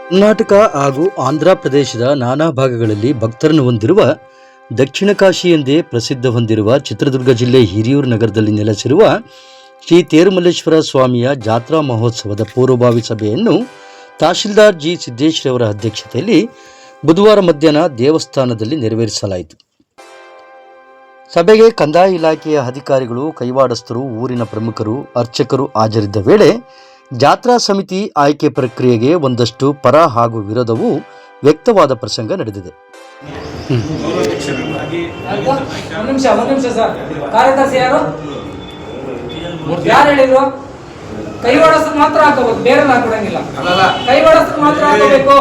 ಕರ್ನಾಟಕ ಹಾಗೂ ಆಂಧ್ರ ಪ್ರದೇಶದ ನಾನಾ ಭಾಗಗಳಲ್ಲಿ ಭಕ್ತರನ್ನು ಹೊಂದಿರುವ ದಕ್ಷಿಣ ಕಾಶಿ ಎಂದೇ ಪ್ರಸಿದ್ಧ ಹೊಂದಿರುವ ಚಿತ್ರದುರ್ಗ ಜಿಲ್ಲೆ ಹಿರಿಯೂರು ನಗರದಲ್ಲಿ ನೆಲೆಸಿರುವ ಶ್ರೀ ತೇರುಮಲ್ಲೇಶ್ವರ ಸ್ವಾಮಿಯ ಜಾತ್ರಾ ಮಹೋತ್ಸವದ ಪೂರ್ವಭಾವಿ ಸಭೆಯನ್ನು ತಹಶೀಲ್ದಾರ್ ಜಿ ಸಿದ್ದೇಶ್ರವರ ಅಧ್ಯಕ್ಷತೆಯಲ್ಲಿ ಬುಧವಾರ ಮಧ್ಯಾಹ್ನ ದೇವಸ್ಥಾನದಲ್ಲಿ ನೆರವೇರಿಸಲಾಯಿತು. ಸಭೆಗೆ ಕಂದಾಯ ಇಲಾಖೆಯ ಅಧಿಕಾರಿಗಳು, ಕೈವಾಡಸ್ಥರು, ಊರಿನ ಪ್ರಮುಖರು, ಅರ್ಚಕರು ಹಾಜರಿದ್ದ ವೇಳೆ ಜಾತ್ರಾ ಸಮಿತಿ ಆಯ್ಕೆ ಪ್ರಕ್ರಿಯೆಗೆ ಒಂದಷ್ಟು ಪರ ಹಾಗೂ ವಿರೋಧವೂ ವ್ಯಕ್ತವಾದ ಪ್ರಸಂಗ ನಡೆದಿದೆ. ಮಾತ್ರ ಹಾಕಬಹುದು, ಬೇರೆ ಹಾಕೊಡಂಗಿಲ್ಲ. ಕೈವಾಡಸ್ಥರು ಮಾತ್ರ ಹಾಕಬೇಕು.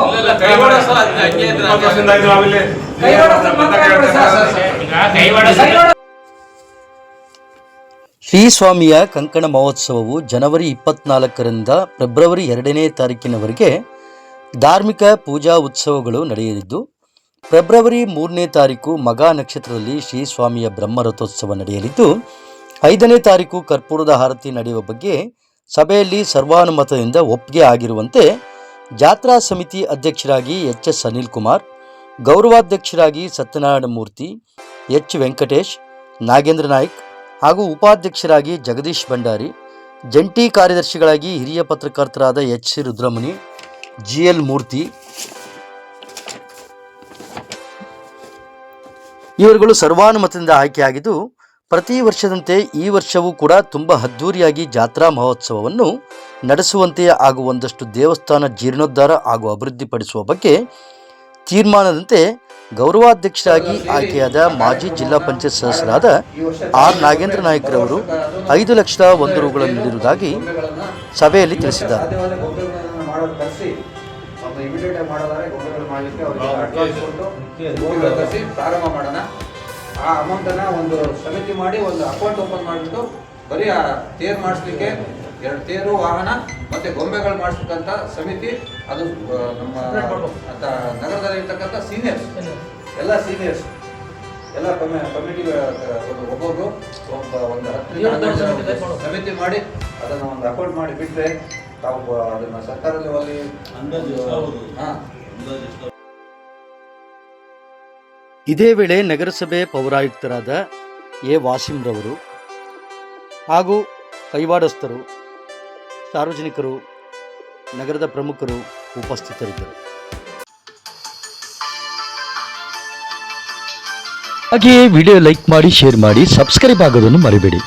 ಶ್ರೀ ಸ್ವಾಮಿಯ ಕಂಕಣ ಮಹೋತ್ಸವವು ಜನವರಿ 24ರಿಂದ ಫೆಬ್ರವರಿ 2ನೇ ತಾರೀಕಿನವರೆಗೆ ಧಾರ್ಮಿಕ ಪೂಜಾ ಉತ್ಸವಗಳು ನಡೆಯಲಿದ್ದು, ಫೆಬ್ರವರಿ 3ನೇ ತಾರೀಕು ಮಗಾ ನಕ್ಷತ್ರದಲ್ಲಿ ಶ್ರೀ ಸ್ವಾಮಿಯ ಬ್ರಹ್ಮರಥೋತ್ಸವ ನಡೆಯಲಿದ್ದು, 5ನೇ ತಾರೀಕು ಕರ್ಪೂರದ ಆರತಿ ನಡೆಯುವ ಬಗ್ಗೆ ಸಭೆಯಲ್ಲಿ ಸರ್ವಾನುಮತದಿಂದ ಒಪ್ಪಿಗೆ ಆಗಿರುವಂತೆ ಜಾತ್ರಾ ಸಮಿತಿ ಅಧ್ಯಕ್ಷರಾಗಿ ಎಚ್.ಎಸ್. ಅನಿಲ್ ಕುಮಾರ್, ಗೌರವಾಧ್ಯಕ್ಷರಾಗಿ ಸತ್ಯನಾರಾಯಣ ಮೂರ್ತಿ, ಎಚ್. ವೆಂಕಟೇಶ್, ನಾಗೇಂದ್ರ ನಾಯ್ಕ್ ಹಾಗೂ ಉಪಾಧ್ಯಕ್ಷರಾಗಿ ಜಗದೀಶ್ ಭಂಡಾರಿ, ಜಂಟಿ ಕಾರ್ಯದರ್ಶಿಗಳಾಗಿ ಹಿರಿಯ ಪತ್ರಕರ್ತರಾದ ಎಚ್.ಸಿ. ರುದ್ರಮುನಿ, ಜಿ.ಎಲ್. ಮೂರ್ತಿ ಇವರುಗಳು ಸರ್ವಾನುಮತದಿಂದ ಆಯ್ಕೆಯಾಗಿದ್ದು, ಪ್ರತಿ ವರ್ಷದಂತೆ ಈ ವರ್ಷವೂ ಕೂಡ ತುಂಬ ಅದ್ಧೂರಿಯಾಗಿ ಜಾತ್ರಾ ಮಹೋತ್ಸವವನ್ನು ನಡೆಸುವಂತೆ ಹಾಗೂ ಒಂದಷ್ಟು ದೇವಸ್ಥಾನ ಜೀರ್ಣೋದ್ಧಾರ ಹಾಗೂ ಅಭಿವೃದ್ಧಿಪಡಿಸುವ ಬಗ್ಗೆ ತೀರ್ಮಾನದಂತೆ ಗೌರವಾಧ್ಯಕ್ಷರಾಗಿ ಆಯ್ಕೆಯಾದ ಮಾಜಿ ಜಿಲ್ಲಾ ಪಂಚಾಯತ್ ಸದಸ್ಯರಾದ ಆರ್. ನಾಗೇಂದ್ರ ನಾಯ್ಕರವರು 5 ಲಕ್ಷ 1 ರೂಗಳನ್ನು ನೀಡುವುದಾಗಿ ಸಭೆಯಲ್ಲಿ ತಿಳಿಸಿದ್ದಾರೆ. ಆ ಅಮೌಂಟನ್ನು ಒಂದು ಸಮಿತಿ ಮಾಡಿ ಒಂದು ಅಕೌಂಟ್ ಓಪನ್ ಮಾಡಿಬಿಟ್ಟು ಬರೀ ಆ ತೇರು ಮಾಡಿಸ್ಲಿಕ್ಕೆ 2 ತೇರು ವಾಹನ ಮತ್ತು ಗೊಂಬೆಗಳು ಮಾಡಿಸ್ತಕ್ಕಂಥ ಸಮಿತಿ, ಅದು ನಮ್ಮ ನಗರದಲ್ಲಿ ಇರ್ತಕ್ಕಂಥ ಸೀನಿಯರ್ಸ್ ಎಲ್ಲ ಕಮಿಟಿ ಒಬ್ಬೊಬ್ರು ಒಂದು 10 ಸಮಿತಿ ಮಾಡಿ ಅದನ್ನು ಒಂದು ಅಕೌಂಟ್ ಮಾಡಿ ಬಿಟ್ಟರೆ ತಾವು ಅದನ್ನು ಸರ್ಕಾರದಲ್ಲಿ ಇದೇ ವೇಳೆ ನಗರಸಭೆ ಪೌರಾಯುಕ್ತರಾದ ಎ. ವಾಸಿಂರವರು ಹಾಗೂ ಕೈವಾಡಸ್ಥರು, ಸಾರ್ವಜನಿಕರು, ನಗರದ ಪ್ರಮುಖರು ಉಪಸ್ಥಿತರಿದ್ದರು. ಹಾಗೆಯೇ ವಿಡಿಯೋ ಲೈಕ್ ಮಾಡಿ, ಶೇರ್ ಮಾಡಿ, ಸಬ್ಸ್ಕ್ರೈಬ್ ಆಗೋದನ್ನು ಮರಿಬೇಡಿ.